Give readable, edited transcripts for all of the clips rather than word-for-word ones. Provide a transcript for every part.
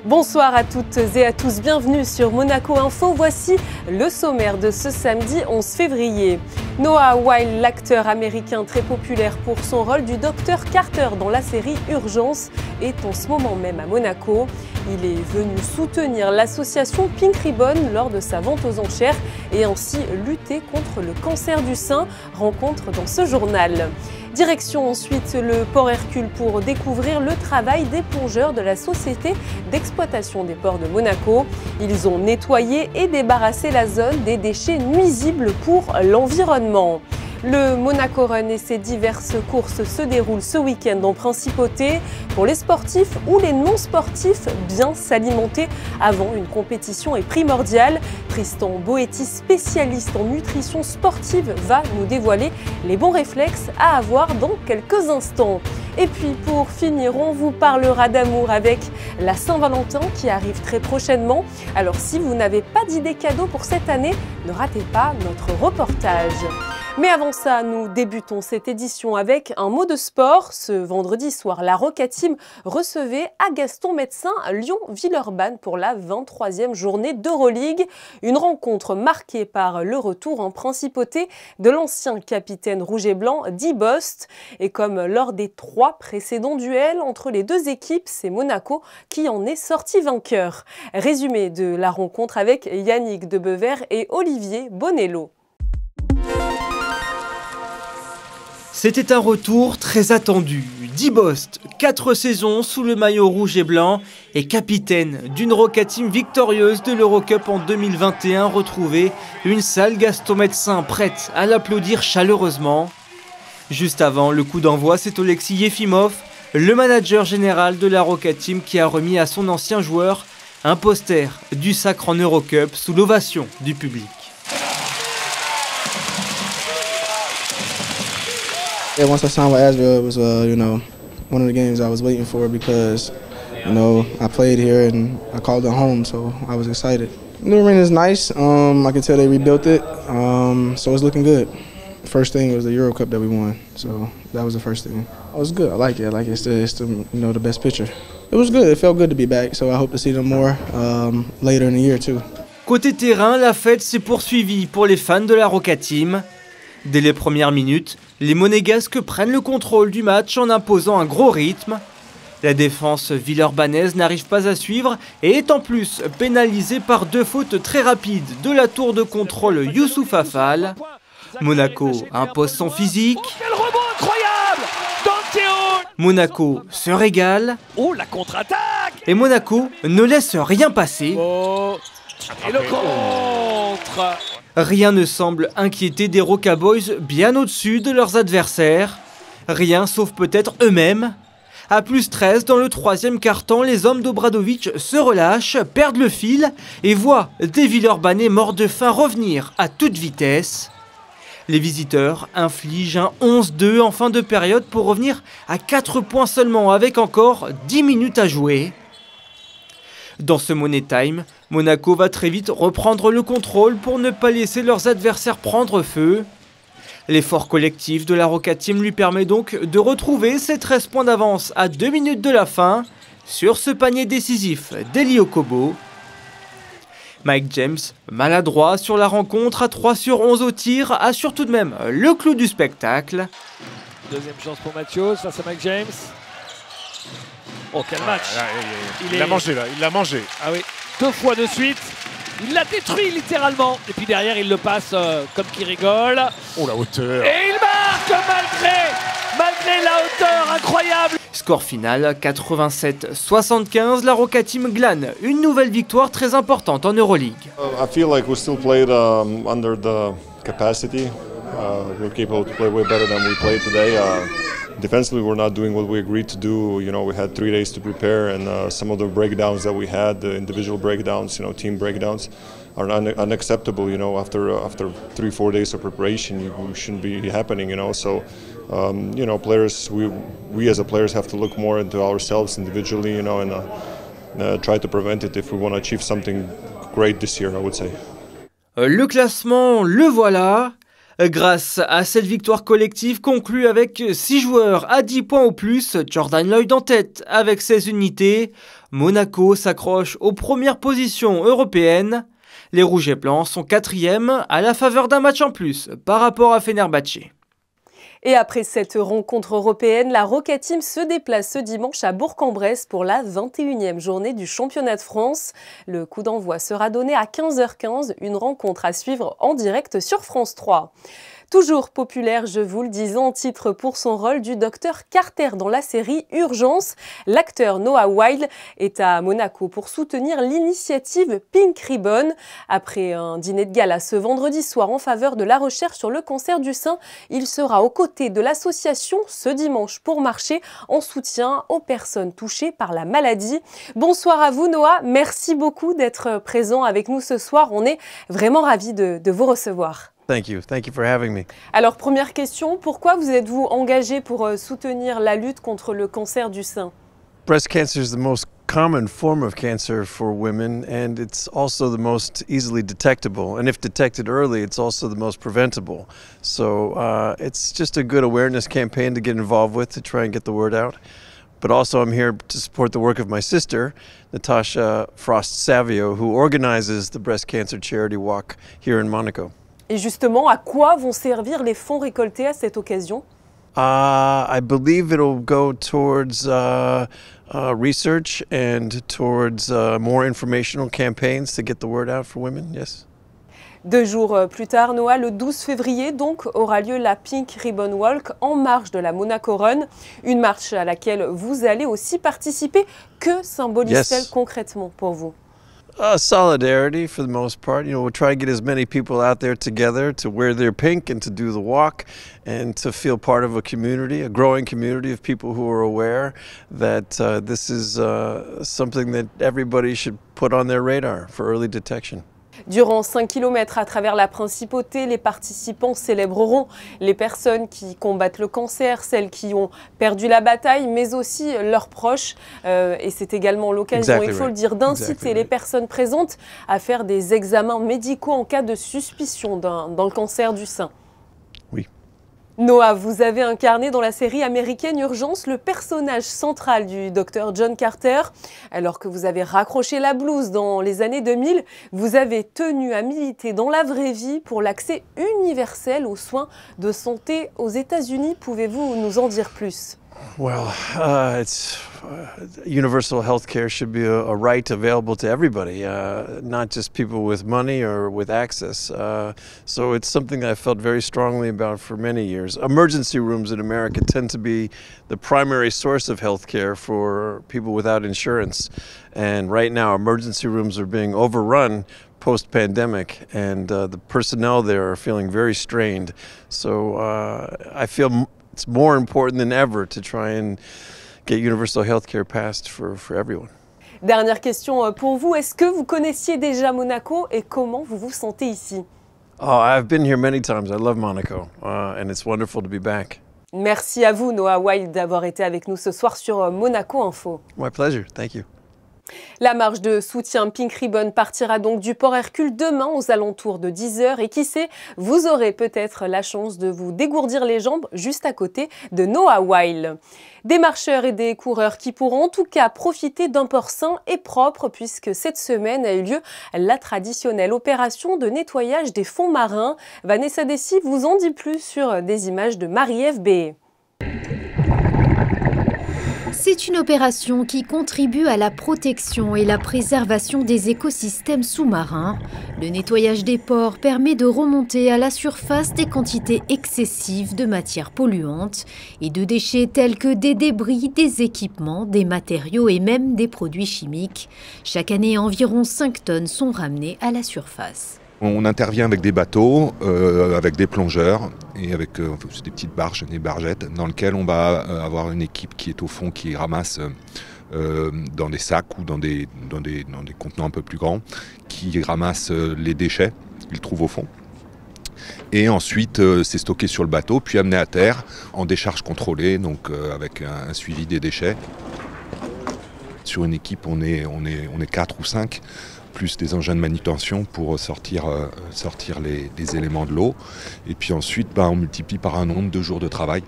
Bonsoir à toutes et à tous, bienvenue sur Monaco Info. Voici le sommaire de ce samedi 11 février. Noah Wyle, l'acteur américain très populaire pour son rôle du Dr Carter dans la série Urgence, est en ce moment même à Monaco. Il est venu soutenir l'association Pink Ribbon lors de sa vente aux enchères et ainsi lutter contre le cancer du sein. Rencontre dans ce journal. Direction ensuite le port Hercule pour découvrir le travail des plongeurs de la société d'exploitation des ports de Monaco. Ils ont nettoyé et débarrassé la zone des déchets nuisibles pour l'environnement. Le Monaco Run et ses diverses courses se déroulent ce week-end en principauté. Pour les sportifs ou les non-sportifs, bien s'alimenter avant une compétition est primordial. Tristan Boetti, spécialiste en nutrition sportive, va nous dévoiler les bons réflexes à avoir dans quelques instants. Et puis pour finir, on vous parlera d'amour avec la Saint-Valentin qui arrive très prochainement. Alors si vous n'avez pas d'idée cadeau pour cette année, ne ratez pas notre reportage. Mais avant ça, nous débutons cette édition avec un mot de sport. Ce vendredi soir, la Roca Team recevait à Gaston Médecin Lyon-Villeurbanne pour la 23e journée d'Euroleague. Une rencontre marquée par le retour en principauté de l'ancien capitaine rouge et blanc Dibost. Et comme lors des 3 précédents duels entre les deux équipes, c'est Monaco qui en est sorti vainqueur. Résumé de la rencontre avec Yannick Debever et Olivier Bonello. C'était un retour très attendu. Dibost, 4 saisons sous le maillot rouge et blanc et capitaine d'une Roca Team victorieuse de l'Eurocup en 2021 retrouvée une salle Gaston Médecin prête à l'applaudir chaleureusement. Juste avant le coup d'envoi, c'est Oleksiy Yefimov, le manager général de la Roca Team, qui a remis à son ancien joueur un poster du sacre en Eurocup sous l'ovation du public. Yeah, once I signed with Asvel, it was one of the games I was waiting for because I played here and I called it home, so I was excited. The new arena is nice. I can tell they rebuilt it, so it's looking good. First thing was the Euro Cup that we won, so that was the first thing. It was good. I like it. It's the best picture. It was good. It felt good to be back, so I hope to see them more later in the year too. Côté terrain, la fête s'est poursuivie pour les fans de la Roca Team. Dès les premières minutes, les Monégasques prennent le contrôle du match en imposant un gros rythme. La défense villeurbannaise n'arrive pas à suivre et est en plus pénalisée par 2 fautes très rapides de la tour de contrôle Youssouf Affal. Monaco impose son physique. Quel rebond incroyable d'Anteo. Monaco se régale. Oh, la contre-attaque. Et Monaco ne laisse rien passer. Oh. Et le contre. Rien ne semble inquiéter des Roca Boys bien au-dessus de leurs adversaires. Rien sauf peut-être eux-mêmes. À plus 13 dans le 3e quart-temps, les hommes d'Obradovic se relâchent, perdent le fil et voient des Villeurbanais morts de faim revenir à toute vitesse. Les visiteurs infligent un 11-2 en fin de période pour revenir à 4 points seulement avec encore 10 minutes à jouer. Dans ce Money Time, Monaco va très vite reprendre le contrôle pour ne pas laisser leurs adversaires prendre feu. L'effort collectif de la Roca Team lui permet donc de retrouver ses 13 points d'avance à 2 minutes de la fin sur ce panier décisif d'Eli Okobo. Mike James, maladroit sur la rencontre à 3 sur 11 au tir, assure tout de même le clou du spectacle. Deuxième chance pour Mathieu face à Mike James. Oh, quel match! Il l'a mangé là, il l'a mangé. Ah oui, 2 fois de suite. Il l'a détruit littéralement. Et puis derrière, il le passe comme qui rigole. Oh, la hauteur! Et il marque malgré la hauteur incroyable. Score final 87-75, la Roca Team glane une nouvelle victoire très importante en Euroleague. I feel like we still played under the capacity. We're capable to play way better than we played today. Defensively, we're not doing what we agreed to do. We had 3 days to prepare, and some of the breakdowns that we had, the individual breakdowns, team breakdowns, are unacceptable. After 3-4 days of preparation, you shouldn't be happening. So, players, we as a players have to look more into ourselves individually, and try to prevent it if we want to achieve something great this year, I would say. Le classement, le voilà. Grâce à cette victoire collective conclue avec 6 joueurs à 10 points au plus, Jordan Lloyd en tête avec 16 unités, Monaco s'accroche aux premières positions européennes. Les Rouges et Blancs sont 4e à la faveur d'un match en plus par rapport à Fenerbahçe. Et après cette rencontre européenne, la Rocket Team se déplace ce dimanche à Bourg-en-Bresse pour la 21e journée du championnat de France. Le coup d'envoi sera donné à 15h15, une rencontre à suivre en direct sur France 3. Toujours populaire, je vous le disais en titre pour son rôle du docteur Carter dans la série Urgence, l'acteur Noah Wyle est à Monaco pour soutenir l'initiative Pink Ribbon. Après un dîner de gala ce vendredi soir en faveur de la recherche sur le cancer du sein, il sera aux côtés de l'association ce dimanche pour marcher en soutien aux personnes touchées par la maladie. Bonsoir à vous Noah, merci beaucoup d'être présent avec nous ce soir, on est vraiment ravis de vous recevoir. Thank you for having me. Alors première question, pourquoi vous êtes-vous engagé pour soutenir la lutte contre le cancer du sein? Breast cancer is the most common form of cancer for women, and it's also the most easily detectable. And if detected early, it's also the most preventable. So it's just a good awareness campaign to get involved with to try and get the word out. But also I'm here to support the work of my sister, Natasha Frost-Savio, who organizes the breast cancer charity walk here in Monaco. Et justement, à quoi vont servir les fonds récoltés à cette occasion? I believe it'll go towards research and towards more informational campaigns to get the word out for women, yes. 2 jours plus tard, Noah, le 12 février, donc, aura lieu la Pink Ribbon Walk en marge de la Monaco Run. Une marche à laquelle vous allez aussi participer. Que symbolise-t-elle concrètement pour vous? Solidarity for the most part. You know, we'll try to get as many people out there together to wear their pink and to do the walk and to feel part of a community, a growing community of people who are aware that this is something that everybody should put on their radar for early detection. Durant 5 km à travers la Principauté, les participants célébreront les personnes qui combattent le cancer, celles qui ont perdu la bataille, mais aussi leurs proches. Et c'est également l'occasion, il faut le dire, d'inciter les personnes présentes à faire des examens médicaux en cas de suspicion dans le cancer du sein. Oui. Noah, vous avez incarné dans la série américaine Urgence le personnage central du docteur John Carter. Alors que vous avez raccroché la blouse dans les années 2000, vous avez tenu à militer dans la vraie vie pour l'accès universel aux soins de santé aux États-Unis. Pouvez-vous nous en dire plus? Well, universal health care should be a right available to everybody, not just people with money or with access. So it's something that I felt very strongly about for many years. Emergency rooms in America tend to be the primary source of health care for people without insurance. And right now, emergency rooms are being overrun post-pandemic, and the personnel there are feeling very strained. So I feel it's more important than ever to try and get universal health care passed for everyone. Dernière question pour vous, est-ce que vous connaissiez déjà Monaco et comment vous vous sentez ici? Oh, I've been here many times. I love Monaco, and it's wonderful to be back. Merci à vous, Noah Wyle, d'avoir été avec nous ce soir sur Monaco Info. My pleasure. Thank you. La marche de soutien Pink Ribbon partira donc du Port Hercule demain aux alentours de 10h et qui sait, vous aurez peut-être la chance de vous dégourdir les jambes juste à côté de Noah Wyle. Des marcheurs et des coureurs qui pourront en tout cas profiter d'un port sain et propre puisque cette semaine a eu lieu la traditionnelle opération de nettoyage des fonds marins. Vanessa Dessy vous en dit plus sur des images de Marie-Ève Béé. C'est une opération qui contribue à la protection et la préservation des écosystèmes sous-marins. Le nettoyage des ports permet de remonter à la surface des quantités excessives de matières polluantes et de déchets tels que des débris, des équipements, des matériaux et même des produits chimiques. Chaque année, environ 5 tonnes sont ramenées à la surface. On intervient avec des bateaux, avec des plongeurs et avec des petites barges, des bargettes, dans lesquelles on va avoir une équipe qui est au fond, qui ramasse dans des sacs ou dans des contenants un peu plus grands, qui ramasse les déchets qu'ils trouvent au fond. Et ensuite, c'est stocké sur le bateau, puis amené à terre en décharge contrôlée, donc avec un suivi des déchets. Sur une équipe, on est 4 ou 5. plus des engins de manutention pour sortir les éléments de l'eau. Et puis ensuite, on multiplie par un nombre de jours de travail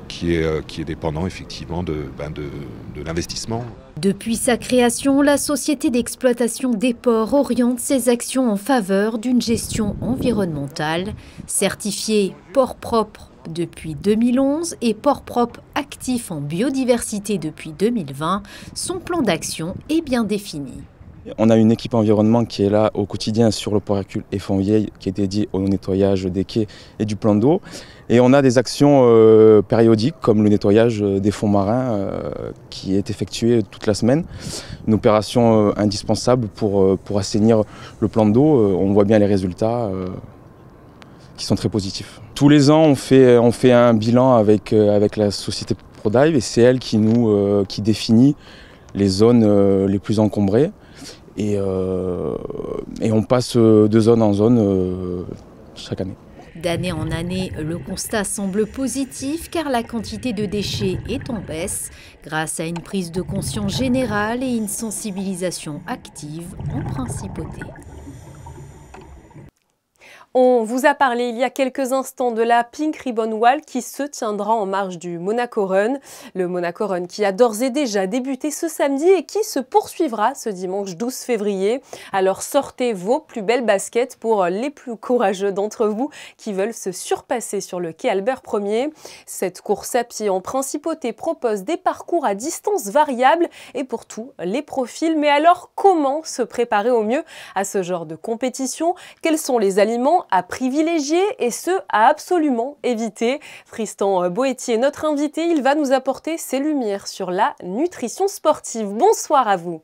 qui est dépendant effectivement de l'investissement. Depuis sa création, la société d'exploitation des ports oriente ses actions en faveur d'une gestion environnementale. Certifié port propre depuis 2011 et port propre actif en biodiversité depuis 2020, son plan d'action est bien défini. On a une équipe environnement qui est là au quotidien sur le port Hercule et Fontvieille qui est dédiée au nettoyage des quais et du plan d'eau. Et on a des actions périodiques comme le nettoyage des fonds marins qui est effectué toute la semaine. Une opération indispensable pour assainir le plan d'eau. On voit bien les résultats qui sont très positifs. Tous les ans, on fait un bilan avec la société ProDive et c'est elle qui définit les zones les plus encombrées. Et on passe de zone en zone chaque année. D'année en année, le constat semble positif car la quantité de déchets est en baisse grâce à une prise de conscience générale et une sensibilisation active en principauté. On vous a parlé il y a quelques instants de la Pink Ribbon Wall qui se tiendra en marge du Monaco Run. Le Monaco Run qui a d'ores et déjà débuté ce samedi et qui se poursuivra ce dimanche 12 février. Alors sortez vos plus belles baskets pour les plus courageux d'entre vous qui veulent se surpasser sur le quai Albert Ier. Cette course à pied en principauté propose des parcours à distance variable et pour tous les profils. Mais alors comment se préparer au mieux à ce genre de compétition? Quels sont les aliments à privilégier et ceux à absolument éviter? Tristan Boetier, notre invité, il va nous apporter ses lumières sur la nutrition sportive. Bonsoir à vous.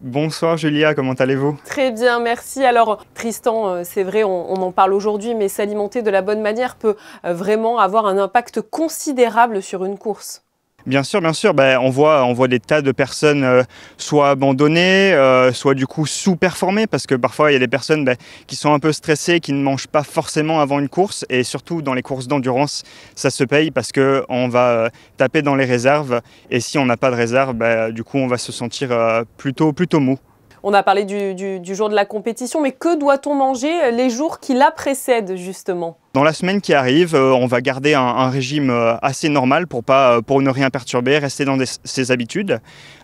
Bonsoir Julia, comment allez-vous? Très bien, merci. Alors Tristan, c'est vrai, on en parle aujourd'hui, mais s'alimenter de la bonne manière peut vraiment avoir un impact considérable sur une course. Bien sûr, on voit des tas de personnes soit abandonnées, soit du coup sous-performées, parce que parfois il y a des personnes qui sont un peu stressées, qui ne mangent pas forcément avant une course, et surtout dans les courses d'endurance, ça se paye parce qu'on va taper dans les réserves, et si on n'a pas de réserve, du coup on va se sentir plutôt mou. On a parlé du jour de la compétition, mais que doit-on manger les jours qui la précèdent justement? Dans la semaine qui arrive, on va garder un régime assez normal pour ne rien perturber, rester dans ses habitudes.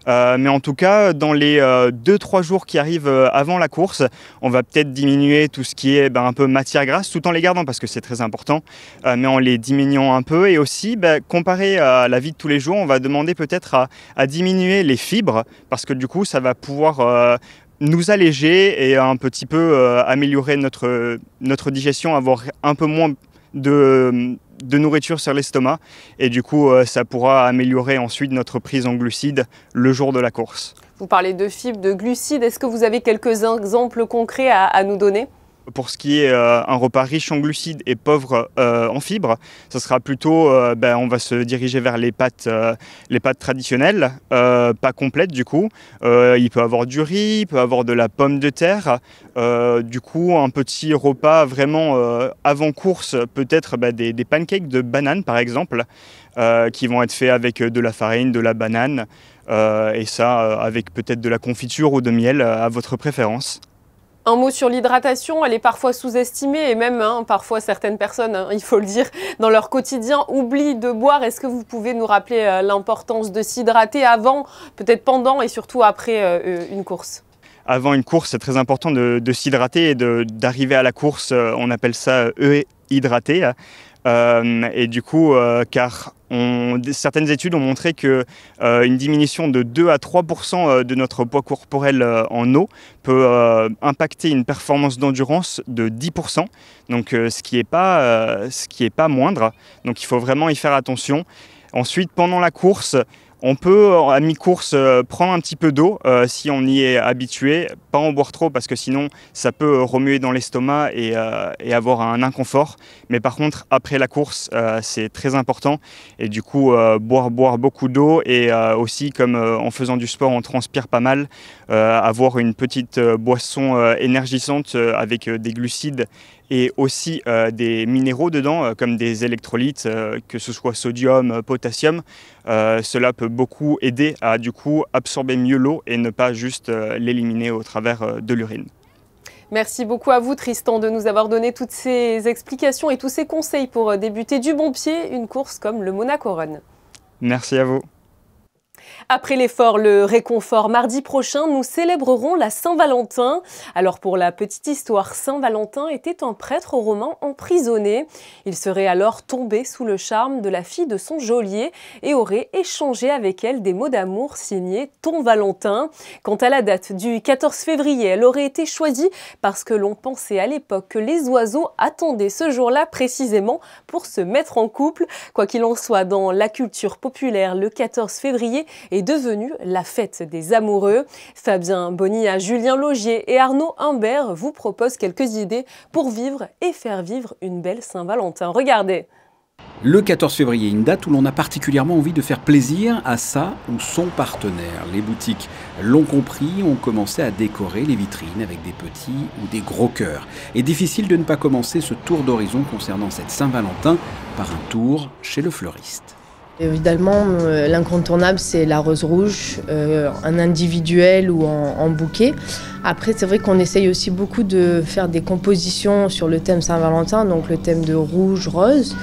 Mais en tout cas, dans les 2-3 jours qui arrivent avant la course, on va peut-être diminuer tout ce qui est un peu matière grasse, tout en les gardant parce que c'est très important, mais en les diminuant un peu. Et aussi, comparé à la vie de tous les jours, on va demander peut-être à diminuer les fibres parce que du coup, ça va pouvoir nous alléger et un petit peu améliorer notre digestion, avoir un peu moins de nourriture sur l'estomac et du coup ça pourra améliorer ensuite notre prise en glucides le jour de la course. Vous parlez de fibres, de glucides, est-ce que vous avez quelques exemples concrets à nous donner? Pour ce qui est un repas riche en glucides et pauvre en fibres, ça sera plutôt, on va se diriger vers les pâtes traditionnelles, pas complètes du coup. Il peut avoir du riz, il peut avoir de la pomme de terre. Du coup, un petit repas vraiment avant course, peut-être des pancakes de banane par exemple, qui vont être faits avec de la farine, de la banane, et ça avec peut-être de la confiture ou de miel à votre préférence. Un mot sur l'hydratation, elle est parfois sous-estimée et même parfois certaines personnes, il faut le dire, dans leur quotidien oublient de boire. Est-ce que vous pouvez nous rappeler l'importance de s'hydrater avant, peut-être pendant et surtout après une course? Avant une course, c'est très important de s'hydrater et d'arriver à la course, on appelle ça hydraté. Et du coup, car certaines études ont montré qu'une diminution de 2 à 3% de notre poids corporel en eau peut impacter une performance d'endurance de 10%, donc ce qui est pas moindre. Donc il faut vraiment y faire attention. Ensuite, pendant la course, on peut, à mi-course, prendre un petit peu d'eau si on y est habitué, pas en boire trop parce que sinon ça peut remuer dans l'estomac et avoir un inconfort. Mais par contre, après la course, c'est très important et du coup, boire beaucoup d'eau et aussi comme en faisant du sport, on transpire pas mal, avoir une petite boisson énergisante avec des glucides et aussi des minéraux dedans, comme des électrolytes, que ce soit sodium, potassium. Cela peut beaucoup aider à du coup absorber mieux l'eau et ne pas juste l'éliminer au travers de l'urine. Merci beaucoup à vous Tristan de nous avoir donné toutes ces explications et tous ces conseils pour débuter du bon pied une course comme le Monaco Run. Merci à vous. Après l'effort, le réconfort, mardi prochain, nous célébrerons la Saint-Valentin. Alors pour la petite histoire, Saint-Valentin était un prêtre romain emprisonné. Il serait alors tombé sous le charme de la fille de son geôlier et aurait échangé avec elle des mots d'amour signés « Ton Valentin ». Quant à la date du 14 février, elle aurait été choisie parce que l'on pensait à l'époque que les oiseaux attendaient ce jour-là précisément pour se mettre en couple. Quoi qu'il en soit, dans la culture populaire, le 14 février est devenue la fête des amoureux. Fabien Bonilla, Julien Laugier et Arnaud Humbert vous proposent quelques idées pour vivre et faire vivre une belle Saint-Valentin. Regardez. Le 14 février, une date où l'on a particulièrement envie de faire plaisir à sa ou son partenaire. Les boutiques l'ont compris, ont commencé à décorer les vitrines avec des petits ou des gros cœurs. Et difficile de ne pas commencer ce tour d'horizon concernant cette Saint-Valentin par un tour chez le fleuriste. Évidemment, l'incontournable, c'est la rose rouge, un individuel ou en bouquet. Après, c'est vrai qu'on essaye aussi beaucoup de faire des compositions sur le thème Saint-Valentin, donc le thème de rouge-rose.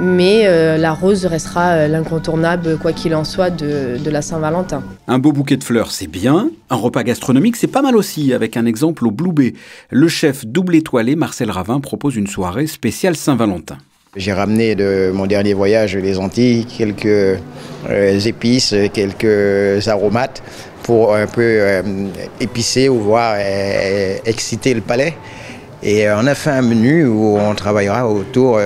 Mais la rose restera l'incontournable, quoi qu'il en soit, de la Saint-Valentin. Un beau bouquet de fleurs, c'est bien. Un repas gastronomique, c'est pas mal aussi, avec un exemple au Blue Bay. Le chef double étoilé Marcel Ravin propose une soirée spéciale Saint-Valentin. J'ai ramené de mon dernier voyage les Antilles, quelques épices, quelques aromates pour un peu épicer ou voir exciter le palais. Et on a fait un menu où on travaillera autour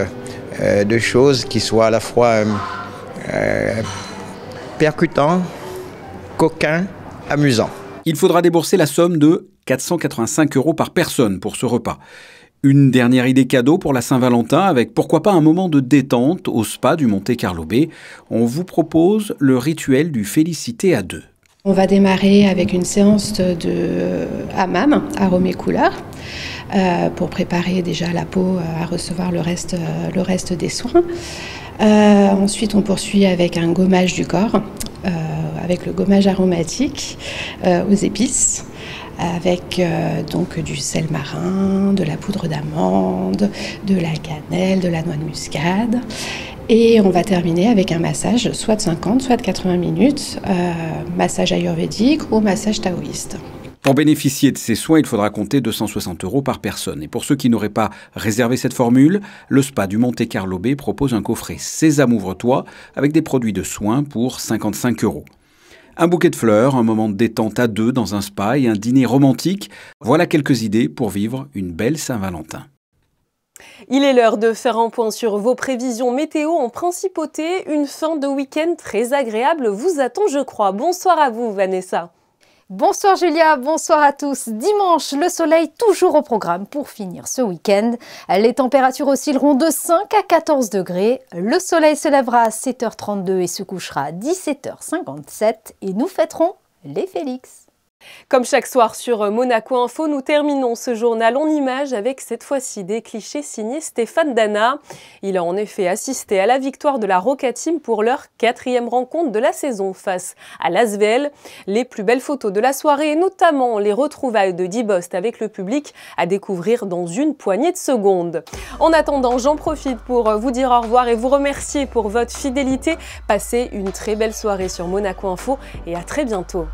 de choses qui soient à la fois percutants, coquins, amusants. Il faudra débourser la somme de 485 € par personne pour ce repas. Une dernière idée cadeau pour la Saint-Valentin avec pourquoi pas un moment de détente au spa du Monte Carlo Bay. On vous propose le rituel du félicité à deux. On va démarrer avec une séance de hammam, arôme et couleur, pour préparer déjà la peau à recevoir le reste des soins. Ensuite, on poursuit avec un gommage du corps, avec le gommage aromatique aux épices, avec donc du sel marin, de la poudre d'amande, de la cannelle, de la noix de muscade. Et on va terminer avec un massage, soit de 50, soit de 80 minutes, massage ayurvédique ou massage taoïste. Pour bénéficier de ces soins, il faudra compter 260 € par personne. Et pour ceux qui n'auraient pas réservé cette formule, le spa du Monte Carlo Bay propose un coffret Sésame ouvre-toi avec des produits de soins pour 55 €. Un bouquet de fleurs, un moment de détente à deux dans un spa et un dîner romantique. Voilà quelques idées pour vivre une belle Saint-Valentin. Il est l'heure de faire un point sur vos prévisions météo en principauté. Une fin de week-end très agréable vous attend, je crois. Bonsoir à vous, Vanessa. Bonsoir Julia, bonsoir à tous. Dimanche, le soleil toujours au programme pour finir ce week-end. Les températures oscilleront de 5 à 14 degrés. Le soleil se lèvera à 7h32 et se couchera à 17h57. Et nous fêterons les Félix. Comme chaque soir sur Monaco Info, nous terminons ce journal en images avec cette fois-ci des clichés signés Stéphane Dana. Il a en effet assisté à la victoire de la Roca Team pour leur 4e rencontre de la saison face à l'Asvel. Les plus belles photos de la soirée et notamment les retrouvailles de Dibost avec le public à découvrir dans une poignée de secondes. En attendant, j'en profite pour vous dire au revoir et vous remercier pour votre fidélité. Passez une très belle soirée sur Monaco Info et à très bientôt.